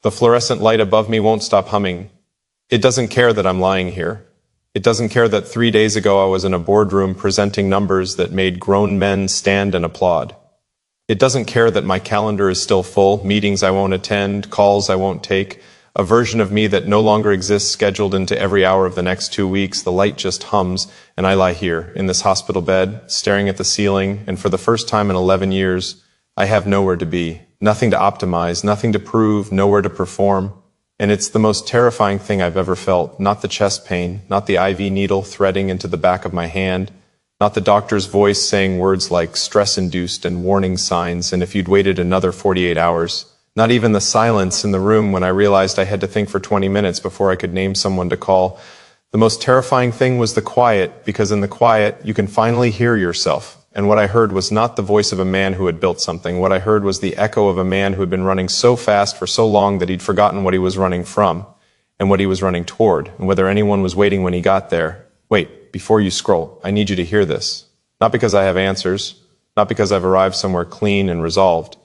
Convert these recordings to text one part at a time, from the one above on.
The fluorescent light above me won't stop humming. It doesn't care that I'm lying here. It doesn't care that 3 days ago I was in a boardroom presenting numbers that made grown men stand and applaud. It doesn't care that my calendar is still full, meetings I won't attend, calls I won't take, a version of me that no longer exists scheduled into every hour of the next 2 weeks. The light just hums, and I lie here, in this hospital bed, staring at the ceiling, and for the first time in 11 years, I have nowhere to be, nothing to optimize, nothing to prove, nowhere to perform. And it's the most terrifying thing I've ever felt, not the chest pain, not the IV needle threading into the back of my hand, not the doctor's voice saying words like stress-induced and warning signs, and if you'd waited another 48 hours, not even the silence in the room when I realized I had to think for 20 minutes before I could name someone to call. The most terrifying thing was the quiet, because in the quiet, you can finally hear yourself. And what I heard was not the voice of a man who had built something. What I heard was the echo of a man who had been running so fast for so long that he'd forgotten what he was running from and what he was running toward, and whether anyone was waiting when he got there. Wait, before you scroll, I need you to hear this. Not because I have answers, not because I've arrived somewhere clean and resolved,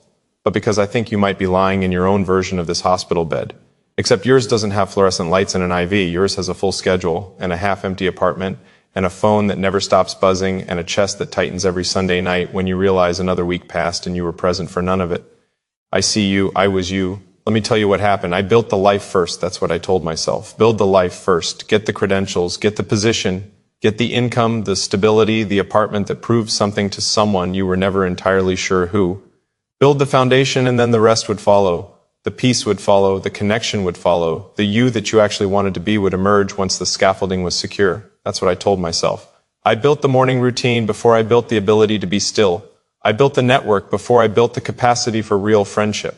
but because I think you might be lying in your own version of this hospital bed. Except yours doesn't have fluorescent lights and an IV. Yours has a full schedule and a half-empty apartment and a phone that never stops buzzing, and a chest that tightens every Sunday night when you realize another week passed and you were present for none of it. I see you, I was you. Let me tell you what happened. I built the life first, that's what I told myself. Build the life first, get the credentials, get the position, get the income, the stability, the apartment that proves something to someone you were never entirely sure who. Build the foundation and then the rest would follow. The peace would follow, the connection would follow, the you that you actually wanted to be would emerge once the scaffolding was secure. That's what I told myself. I built the morning routine before I built the ability to be still. I built the network before I built the capacity for real friendship.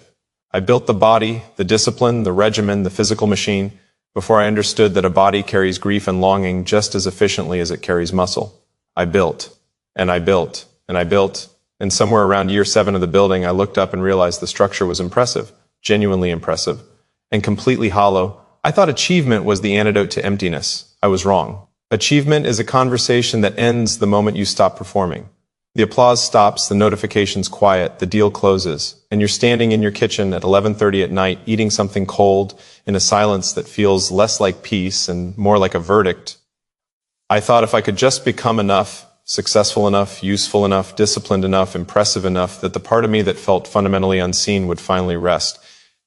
I built the body, the discipline, the regimen, the physical machine, before I understood that a body carries grief and longing just as efficiently as it carries muscle. I built, and I built, and I built, and somewhere around year 7 of the building, I looked up and realized the structure was impressive, genuinely impressive, and completely hollow. I thought achievement was the antidote to emptiness. I was wrong. Achievement is a conversation that ends the moment you stop performing. The applause stops, the notifications quiet, the deal closes, and you're standing in your kitchen at 11:30 at night eating something cold in a silence that feels less like peace and more like a verdict. I thought if I could just become enough, successful enough, useful enough, disciplined enough, impressive enough, that the part of me that felt fundamentally unseen would finally rest.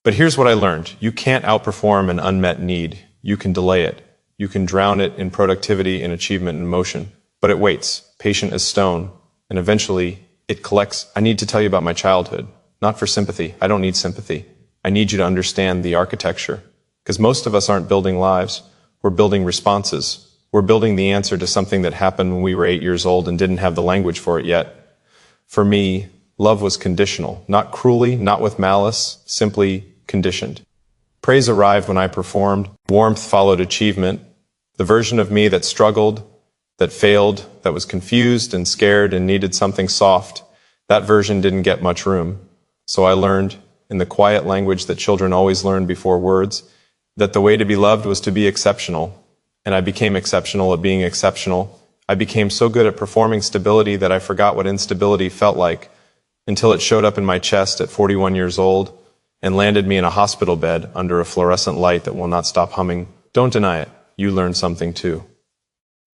But here's what I learned. You can't outperform an unmet need. You can delay it. You can drown it in productivity, in achievement, and motion. But it waits, patient as stone, and eventually it collects. I need to tell you about my childhood. Not for sympathy. I don't need sympathy. I need you to understand the architecture. Because most of us aren't building lives. We're building responses. We're building the answer to something that happened when we were 8 years old and didn't have the language for it yet. For me, love was conditional. Not cruelly, not with malice, simply conditioned. Praise arrived when I performed. Warmth followed achievement. The version of me that struggled, that failed, that was confused and scared and needed something soft, that version didn't get much room. So I learned, in the quiet language that children always learn before words, that the way to be loved was to be exceptional. And I became exceptional at being exceptional. I became so good at performing stability that I forgot what instability felt like, until it showed up in my chest at 41 years old and landed me in a hospital bed under a fluorescent light that will not stop humming. Don't deny it. You learned something too.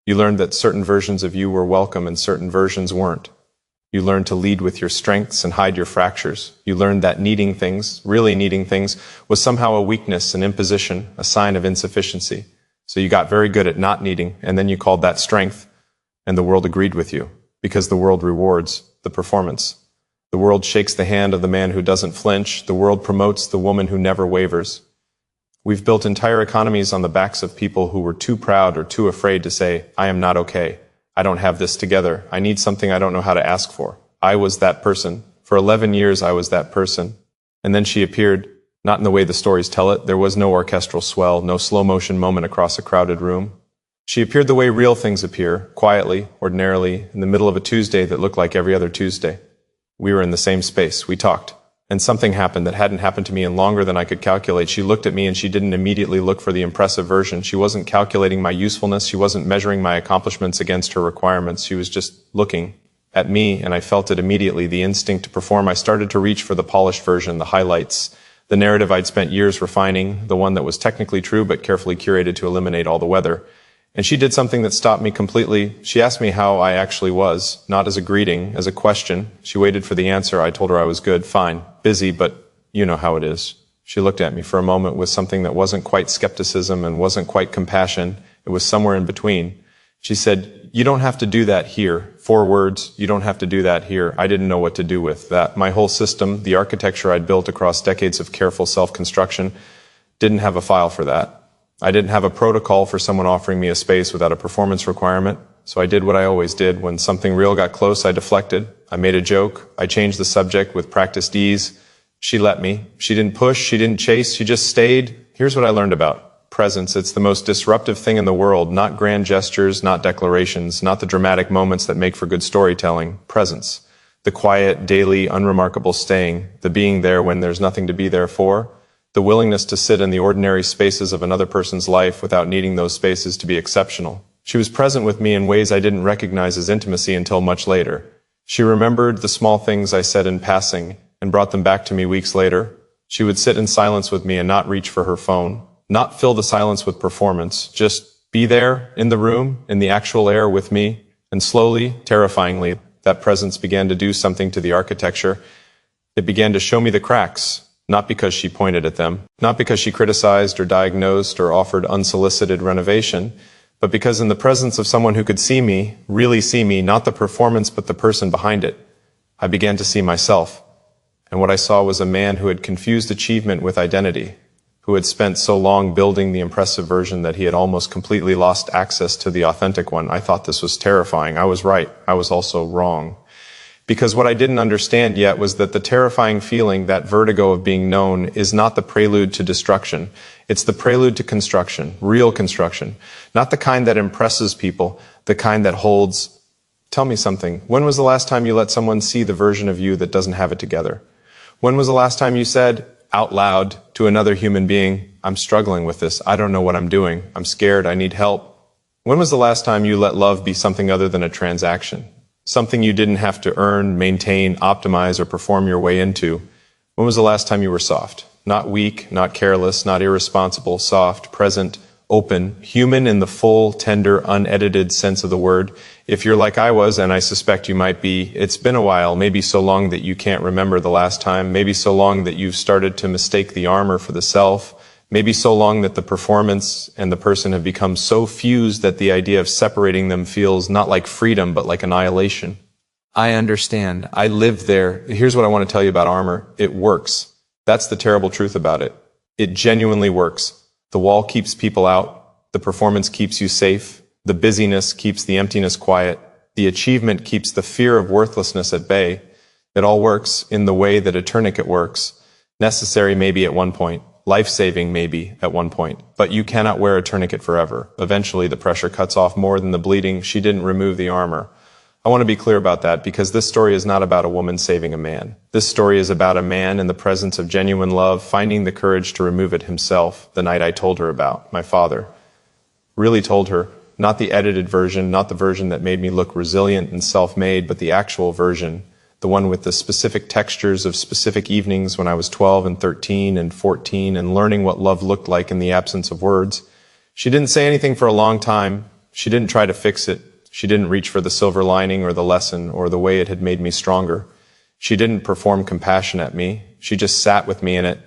You learned that certain versions of you were welcome and certain versions weren't. You learned to lead with your strengths and hide your fractures. You learned that needing things, really needing things, was somehow a weakness, an imposition, a sign of insufficiency. So you got very good at not needing, and then you called that strength, and the world agreed with you, because the world rewards the performance. The world shakes the hand of the man who doesn't flinch. The world promotes the woman who never wavers. We've built entire economies on the backs of people who were too proud or too afraid to say, I am not okay. I don't have this together. I need something I don't know how to ask for. I was that person. For 11 years, I was that person. And then she appeared, not in the way the stories tell it. There was no orchestral swell, no slow motion moment across a crowded room. She appeared the way real things appear, quietly, ordinarily, in the middle of a Tuesday that looked like every other Tuesday. We were in the same space. We talked. And something happened that hadn't happened to me in longer than I could calculate. She looked at me and she didn't immediately look for the impressive version. She wasn't calculating my usefulness. She wasn't measuring my accomplishments against her requirements. She was just looking at me, and I felt it immediately, the instinct to perform. I started to reach for the polished version, the highlights, The narrative I'd spent years refining, the one that was technically true but carefully curated to eliminate all the weather. And she did something that stopped me completely. She asked me how I actually was, not as a greeting, as a question. She waited for the answer. I told her I was good, fine, busy, but you know how it is. She looked at me for a moment with something that wasn't quite skepticism and wasn't quite compassion. It was somewhere in between. She said, "You don't have to do that here." 4 words, "You don't have to do that here." I didn't know what to do with that. My whole system, the architecture I'd built across decades of careful self-construction, didn't have a file for that. I didn't have a protocol for someone offering me a space without a performance requirement. So I did what I always did. When something real got close, I deflected. I made a joke. I changed the subject with practiced ease. She let me. She didn't push. She didn't chase. She just stayed. Here's what I learned about presence. It's the most disruptive thing in the world. Not grand gestures, not declarations, not the dramatic moments that make for good storytelling. Presence. The quiet, daily, unremarkable staying. The being there when there's nothing to be there for. The willingness to sit in the ordinary spaces of another person's life without needing those spaces to be exceptional. She was present with me in ways I didn't recognize as intimacy until much later. She remembered the small things I said in passing and brought them back to me weeks later. She would sit in silence with me and not reach for her phone, not fill the silence with performance, just be there in the room, in the actual air with me. And slowly, terrifyingly, that presence began to do something to the architecture. It began to show me the cracks. Not because she pointed at them, not because she criticized or diagnosed or offered unsolicited renovation, but because in the presence of someone who could see me, really see me, not the performance but the person behind it, I began to see myself. And what I saw was a man who had confused achievement with identity, who had spent so long building the impressive version that he had almost completely lost access to the authentic one. I thought this was terrifying. I was right. I was also wrong. Because what I didn't understand yet was that the terrifying feeling, that vertigo of being known, is not the prelude to destruction. It's the prelude to construction, real construction. Not the kind that impresses people, the kind that holds. Tell me something. When was the last time you let someone see the version of you that doesn't have it together? When was the last time you said out loud to another human being, "I'm struggling with this. I don't know what I'm doing. I'm scared. I need help"? When was the last time you let love be something other than a transaction? Something you didn't have to earn, maintain, optimize, or perform your way into. When was the last time you were soft? Not weak, not careless, not irresponsible, soft, present, open, human in the full, tender, unedited sense of the word. If you're like I was, and I suspect you might be, it's been a while, maybe so long that you can't remember the last time, maybe so long that you've started to mistake the armor for the self, maybe so long that the performance and the person have become so fused that the idea of separating them feels not like freedom, but like annihilation. I understand. I lived there. Here's what I want to tell you about armor. It works. That's the terrible truth about it. It genuinely works. The wall keeps people out. The performance keeps you safe. The busyness keeps the emptiness quiet. The achievement keeps the fear of worthlessness at bay. It all works in the way that a tourniquet works. Necessary maybe at one point. Life-saving maybe at one point, but you cannot wear a tourniquet forever. Eventually the pressure cuts off more than the bleeding. She didn't remove the armor. I want to be clear about that because this story is not about a woman saving a man. This story is about a man in the presence of genuine love, finding the courage to remove it himself the night I told her about, my father. Really told her, not the edited version, not the version that made me look resilient and self-made, but the actual version. The one with the specific textures of specific evenings when I was 12 and 13 and 14 and learning what love looked like in the absence of words. She didn't say anything for a long time. She didn't try to fix it. She didn't reach for the silver lining or the lesson or the way it had made me stronger. She didn't perform compassion at me. She just sat with me in it,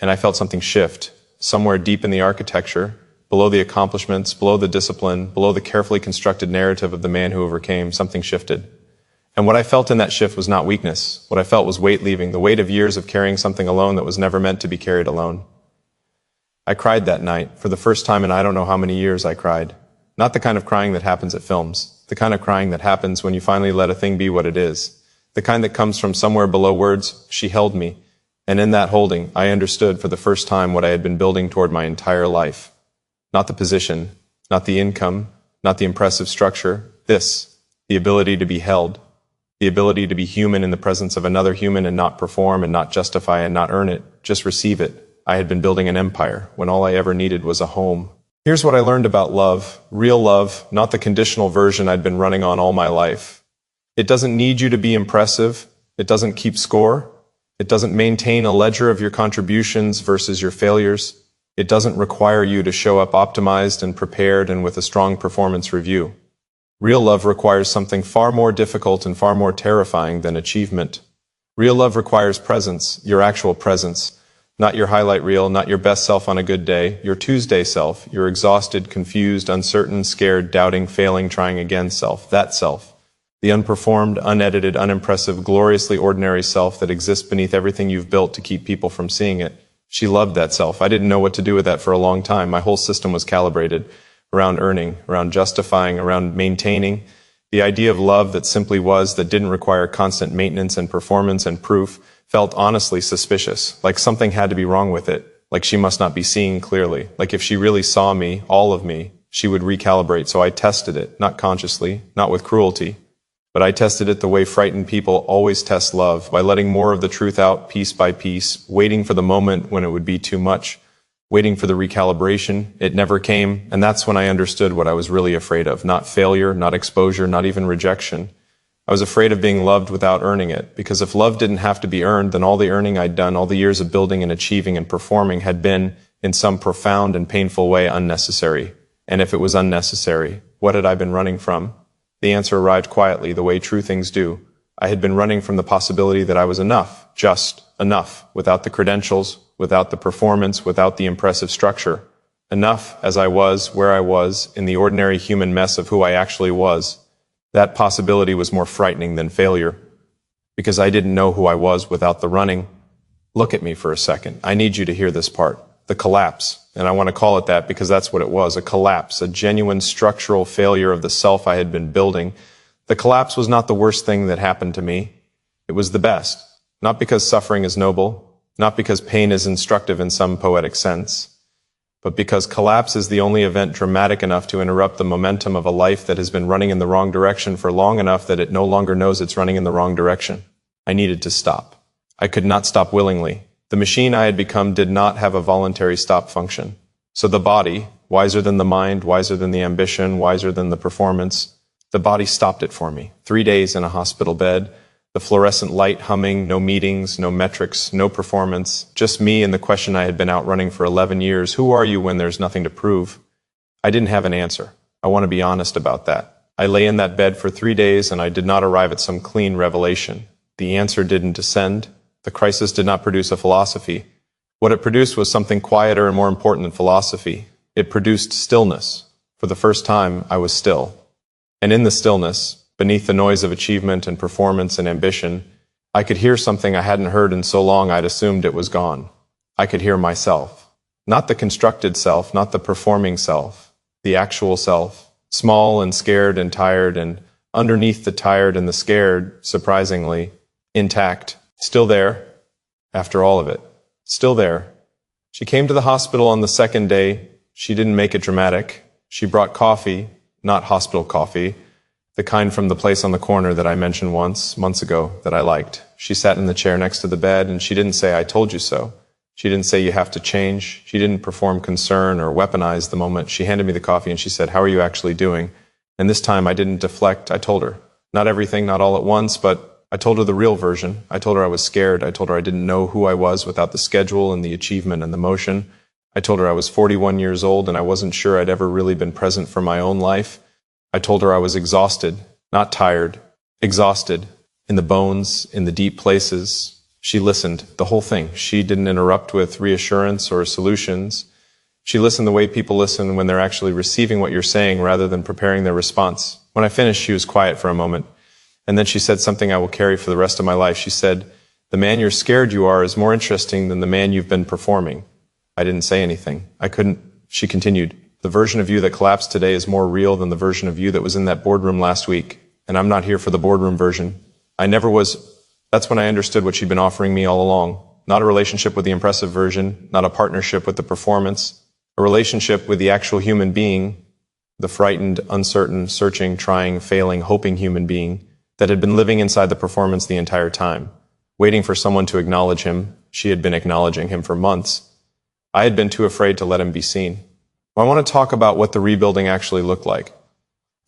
and I felt something shift, somewhere deep in the architecture, below the accomplishments, below the discipline, below the carefully constructed narrative of the man who overcame. Something shifted. And what I felt in that shift was not weakness. What I felt was weight leaving, the weight of years of carrying something alone that was never meant to be carried alone. I cried that night. For the first time in I don't know how many years I cried. Not the kind of crying that happens at films. The kind of crying that happens when you finally let a thing be what it is. The kind that comes from somewhere below words. She held me. And in that holding, I understood for the first time what I had been building toward my entire life. Not the position, not the income, not the impressive structure. This, the ability to be held. The ability to be human in the presence of another human and not perform and not justify and not earn it, just receive it. I had been building an empire when all I ever needed was a home. Here's what I learned about love, real love, not the conditional version I'd been running on all my life. It doesn't need you to be impressive. It doesn't keep score. It doesn't maintain a ledger of your contributions versus your failures. It doesn't require you to show up optimized and prepared and with a strong performance review. Real love requires something far more difficult and far more terrifying than achievement. Real love requires presence, your actual presence, not your highlight reel, not your best self on a good day, your Tuesday self, your exhausted, confused, uncertain, scared, doubting, failing, trying again self, that self. The unperformed, unedited, unimpressive, gloriously ordinary self that exists beneath everything you've built to keep people from seeing it. She loved that self. I didn't know what to do with that for a long time. My whole system was calibrated around earning, around justifying, around maintaining. The idea of love that simply was, that didn't require constant maintenance and performance and proof, felt honestly suspicious, like something had to be wrong with it, like she must not be seeing clearly, like if she really saw me, all of me, she would recalibrate. So I tested it, not consciously, not with cruelty, but I tested it the way frightened people always test love, by letting more of the truth out piece by piece, waiting for the moment when it would be too much, waiting for the recalibration. It never came, and that's when I understood what I was really afraid of. Not failure, not exposure, not even rejection. I was afraid of being loved without earning it, because if love didn't have to be earned, then all the earning I'd done, all the years of building and achieving and performing had been, in some profound and painful way, unnecessary. And if it was unnecessary, what had I been running from? The answer arrived quietly, the way true things do. I had been running from the possibility that I was enough, just enough, without the credentials, without the performance, without the impressive structure. Enough as I was, where I was, in the ordinary human mess of who I actually was. That possibility was more frightening than failure, because I didn't know who I was without the running. Look at me for a second. I need you to hear this part. The collapse. And I want to call it that because that's what it was. A collapse, a genuine structural failure of the self I had been building. The collapse was not the worst thing that happened to me. It was the best. Not because suffering is noble, not because pain is instructive in some poetic sense, but because collapse is the only event dramatic enough to interrupt the momentum of a life that has been running in the wrong direction for long enough that it no longer knows it's running in the wrong direction. I needed to stop. I could not stop willingly. The machine I had become did not have a voluntary stop function. So the body, wiser than the mind, wiser than the ambition, wiser than the performance, the body stopped it for me. 3 days in a hospital bed, the fluorescent light humming, no meetings, no metrics, no performance, just me and the question I had been outrunning for 11 years. Who are you when there's nothing to prove? I didn't have an answer. I want to be honest about that. I lay in that bed for 3 days and I did not arrive at some clean revelation. The answer didn't descend. The crisis did not produce a philosophy. What it produced was something quieter and more important than philosophy. It produced stillness. For the first time, I was still. And in the stillness, beneath the noise of achievement and performance and ambition, I could hear something I hadn't heard in so long I'd assumed it was gone. I could hear myself. Not the constructed self, not the performing self, the actual self, small and scared and tired, and underneath the tired and the scared, surprisingly, intact, still there, after all of it, still there. She came to the hospital on the second day. She didn't make it dramatic. She brought coffee, not hospital coffee, the kind from the place on the corner that I mentioned months ago, that I liked. She sat in the chair next to the bed, and she didn't say, "I told you so." She didn't say, "You have to change." She didn't perform concern or weaponize the moment. She handed me the coffee and she said, "How are you actually doing?" And this time I didn't deflect. I told her. Not everything, not all at once, but I told her the real version. I told her I was scared. I told her I didn't know who I was without the schedule and the achievement and the motion. I told her I was 41 years old and I wasn't sure I'd ever really been present for my own life. I told her I was exhausted, not tired, exhausted, in the bones, in the deep places. She listened, the whole thing. She didn't interrupt with reassurance or solutions. She listened the way people listen when they're actually receiving what you're saying rather than preparing their response. When I finished, she was quiet for a moment. And then she said something I will carry for the rest of my life. She said, "The man you're scared you are is more interesting than the man you've been performing." I didn't say anything. I couldn't. She continued, "The version of you that collapsed today is more real than the version of you that was in that boardroom last week. And I'm not here for the boardroom version. I never was." That's when I understood what she'd been offering me all along. Not a relationship with the impressive version, not a partnership with the performance, a relationship with the actual human being, the frightened, uncertain, searching, trying, failing, hoping human being that had been living inside the performance the entire time, waiting for someone to acknowledge him. She had been acknowledging him for months. I had been too afraid to let him be seen. I want to talk about what the rebuilding actually looked like.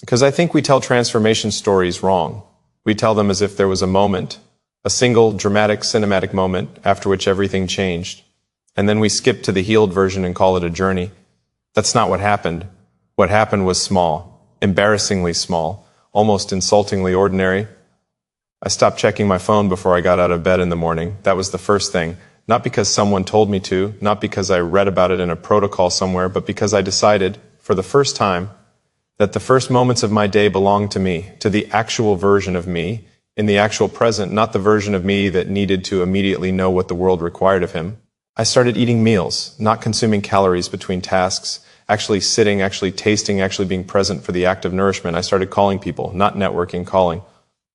Because I think we tell transformation stories wrong. We tell them as if there was a moment, A single, dramatic, cinematic moment after which everything changed. And then we skip to the healed version and call it a journey. That's not what happened. What happened was small, embarrassingly small, almost insultingly ordinary. I stopped checking my phone before I got out of bed in the morning. That was the first thing. Not because someone told me to, not because I read about it in a protocol somewhere, but because I decided, for the first time, that the first moments of my day belonged to me, to the actual version of me, in the actual present, not the version of me that needed to immediately know what the world required of him. I started eating meals, not consuming calories between tasks, actually sitting, actually tasting, actually being present for the act of nourishment. I started calling people, not networking, calling.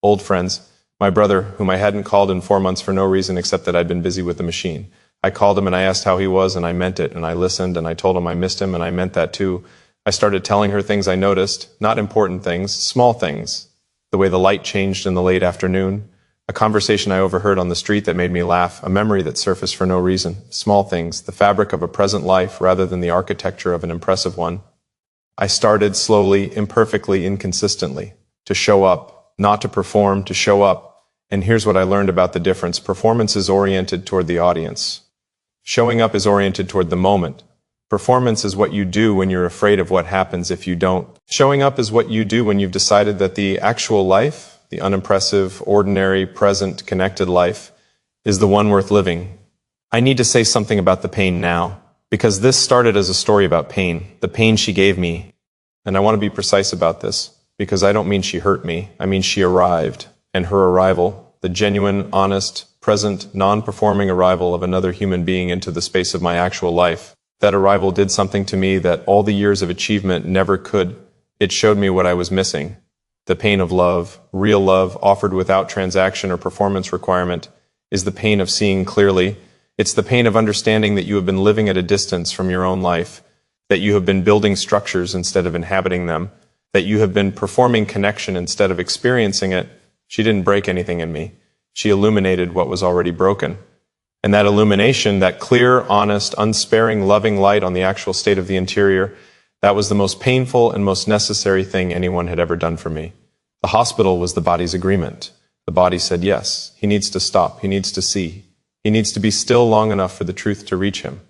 Old friends. My brother, whom I hadn't called in 4 months for no reason except that I'd been busy with the machine. I called him and I asked how he was and I meant it, and I listened and I told him I missed him and I meant that too. I started telling her things I noticed, not important things, small things. The way the light changed in the late afternoon, a conversation I overheard on the street that made me laugh, a memory that surfaced for no reason, small things, the fabric of a present life rather than the architecture of an impressive one. I started slowly, imperfectly, inconsistently, to show up. Not to perform, to show up. And here's what I learned about the difference. Performance is oriented toward the audience. Showing up is oriented toward the moment. Performance is what you do when you're afraid of what happens if you don't. Showing up is what you do when you've decided that the actual life, the unimpressive, ordinary, present, connected life, is the one worth living. I need to say something about the pain now, because this started as a story about pain, the pain she gave me. And I want to be precise about this. Because I don't mean she hurt me, I mean she arrived, and her arrival, the genuine, honest, present, non-performing arrival of another human being into the space of my actual life, that arrival did something to me that all the years of achievement never could. It showed me what I was missing. The pain of love, real love, offered without transaction or performance requirement, is the pain of seeing clearly. It's the pain of understanding that you have been living at a distance from your own life, that you have been building structures instead of inhabiting them, that you have been performing connection instead of experiencing it. She didn't break anything in me. She illuminated what was already broken. And that illumination, that clear, honest, unsparing, loving light on the actual state of the interior, that was the most painful and most necessary thing anyone had ever done for me. The hospital was the body's agreement. The body said, yes, he needs to stop. He needs to see. He needs to be still long enough for the truth to reach him.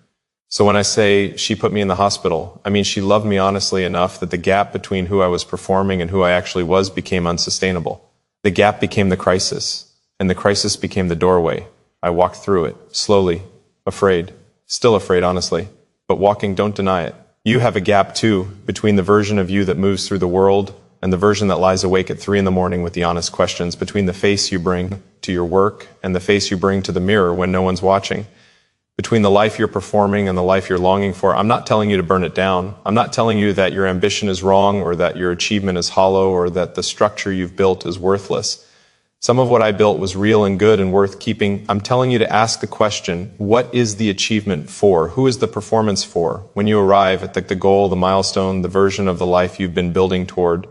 So when I say she put me in the hospital, I mean she loved me honestly enough that the gap between who I was performing and who I actually was became unsustainable. The gap became the crisis, and the crisis became the doorway. I walked through it, slowly, afraid, still afraid honestly, but walking, don't deny it. You have a gap too, between the version of you that moves through the world and the version that lies awake at 3 a.m. with the honest questions, between the face you bring to your work and the face you bring to the mirror when no one's watching. Between the life you're performing and the life you're longing for. I'm not telling you to burn it down. I'm not telling you that your ambition is wrong or that your achievement is hollow or that the structure you've built is worthless. Some of what I built was real and good and worth keeping. I'm telling you to ask the question, what is the achievement for? Who is the performance for? When you arrive at the goal, the milestone, the version of the life you've been building toward,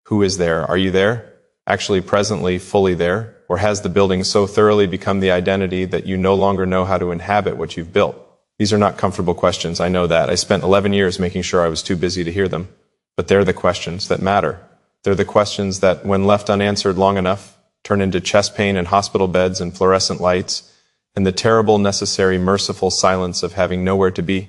who is there? Are you there? Actually, presently, fully there? Or has the building so thoroughly become the identity that you no longer know how to inhabit what you've built? These are not comfortable questions, I know that. I spent 11 years making sure I was too busy to hear them. But they're the questions that matter. They're the questions that, when left unanswered long enough, turn into chest pain and hospital beds and fluorescent lights, and the terrible, necessary, merciful silence of having nowhere to be.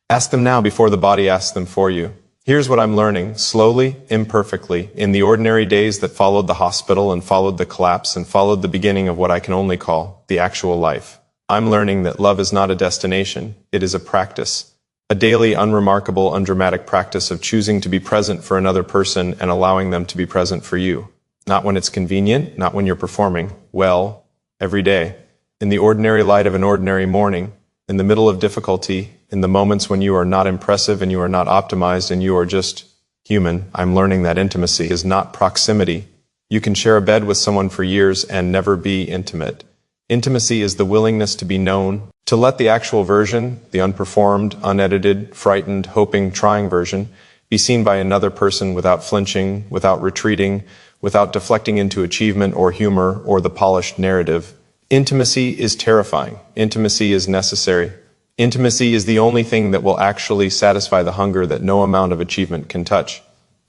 Ask them now before the body asks them for you. Here's what I'm learning, slowly, imperfectly, in the ordinary days that followed the hospital and followed the collapse and followed the beginning of what I can only call the actual life. I'm learning that love is not a destination, it is a practice. A daily, unremarkable, undramatic practice of choosing to be present for another person and allowing them to be present for you. Not when it's convenient, not when you're performing well, every day. In the ordinary light of an ordinary morning, in the middle of difficulty, in the moments when you are not impressive and you are not optimized and you are just human. I'm learning that intimacy is not proximity. You can share a bed with someone for years and never be intimate. Intimacy is the willingness to be known, to let the actual version, the unperformed, unedited, frightened, hoping, trying version, be seen by another person without flinching, without retreating, without deflecting into achievement or humor or the polished narrative. Intimacy is terrifying. Intimacy is necessary. Intimacy is the only thing that will actually satisfy the hunger that no amount of achievement can touch.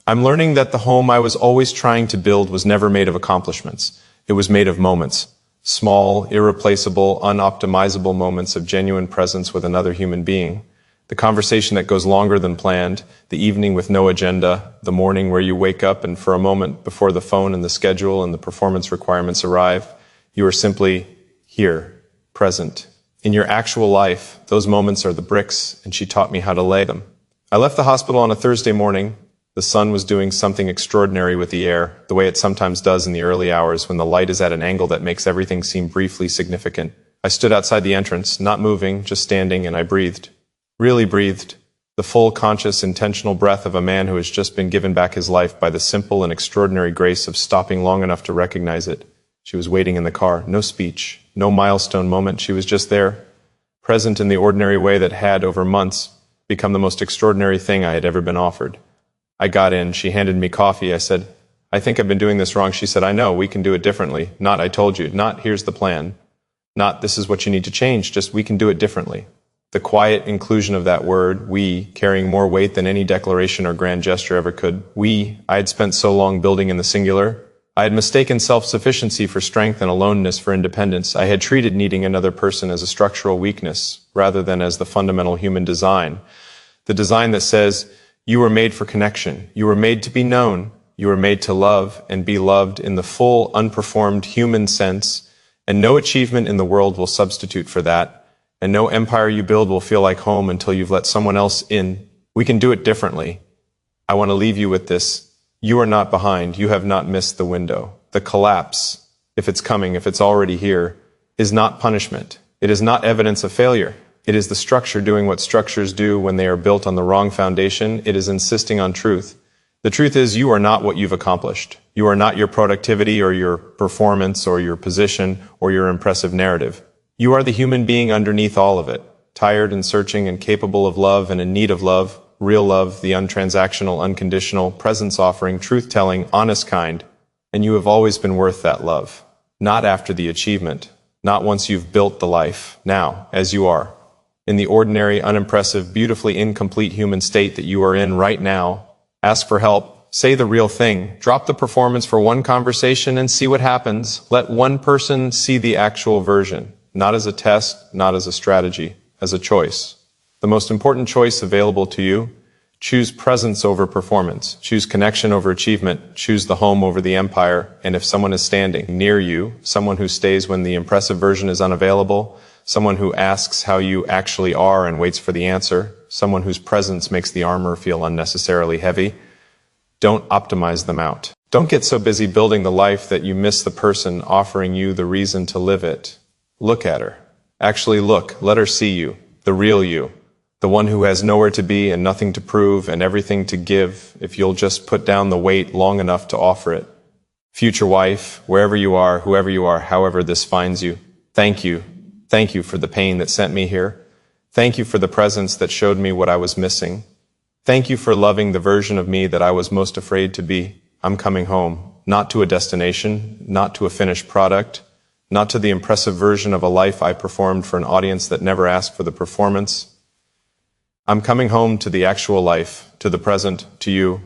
I'm learning that the home I was always trying to build was never made of accomplishments. It was made of moments. Small, irreplaceable, unoptimizable moments of genuine presence with another human being. The conversation that goes longer than planned, the evening with no agenda, the morning where you wake up and for a moment before the phone and the schedule and the performance requirements arrive, you are simply here, present. In your actual life, those moments are the bricks, and she taught me how to lay them. I left the hospital on a Thursday morning. The sun was doing something extraordinary with the air, the way it sometimes does in the early hours when the light is at an angle that makes everything seem briefly significant. I stood outside the entrance, not moving, just standing, and I breathed. Really breathed. The full, conscious, intentional breath of a man who has just been given back his life by the simple and extraordinary grace of stopping long enough to recognize it. She was waiting in the car. No speech, no milestone moment. She was just there, present in the ordinary way that had, over months, become the most extraordinary thing I had ever been offered. I got in. She handed me coffee. I said, "I think I've been doing this wrong." She said, "I know, we can do it differently." Not, "I told you." Not, "Here's the plan." Not, "This is what you need to change." Just, "We can do it differently." The quiet inclusion of that word, we, carrying more weight than any declaration or grand gesture ever could. We, I had spent so long building in the singular. I had mistaken self-sufficiency for strength and aloneness for independence. I had treated needing another person as a structural weakness, rather than as the fundamental human design. The design that says, you were made for connection. You were made to be known. You were made to love and be loved in the full, unperformed human sense, and no achievement in the world will substitute for that. And no empire you build will feel like home until you've let someone else in. We can do it differently. I want to leave you with this. You are not behind. You have not missed the window. The collapse, if it's coming, if it's already here, is not punishment. It is not evidence of failure. It is the structure doing what structures do when they are built on the wrong foundation. It is insisting on truth. The truth is you are not what you've accomplished. You are not your productivity or your performance or your position or your impressive narrative. You are the human being underneath all of it, tired and searching and capable of love and in need of love, real love, the untransactional, unconditional, presence-offering, truth-telling, honest kind. And you have always been worth that love. Not after the achievement, not once you've built the life, now, as you are. In the ordinary, unimpressive, beautifully incomplete human state that you are in right now, ask for help, say the real thing, drop the performance for one conversation and see what happens. Let one person see the actual version. Not as a test, not as a strategy, as a choice. The most important choice available to you, choose presence over performance, choose connection over achievement, choose the home over the empire, and if someone is standing near you, someone who stays when the impressive version is unavailable, someone who asks how you actually are and waits for the answer, someone whose presence makes the armor feel unnecessarily heavy, don't optimize them out. Don't get so busy building the life that you miss the person offering you the reason to live it. Look at her. Actually look. Let her see you. The real you. The one who has nowhere to be and nothing to prove and everything to give if you'll just put down the weight long enough to offer it. Future wife, wherever you are, whoever you are, however this finds you, thank you. Thank you for the pain that sent me here. Thank you for the presence that showed me what I was missing. Thank you for loving the version of me that I was most afraid to be. I'm coming home. Not to a destination, not to a finished product, not to the impressive version of a life I performed for an audience that never asked for the performance. I'm coming home to the actual life, to the present, to you.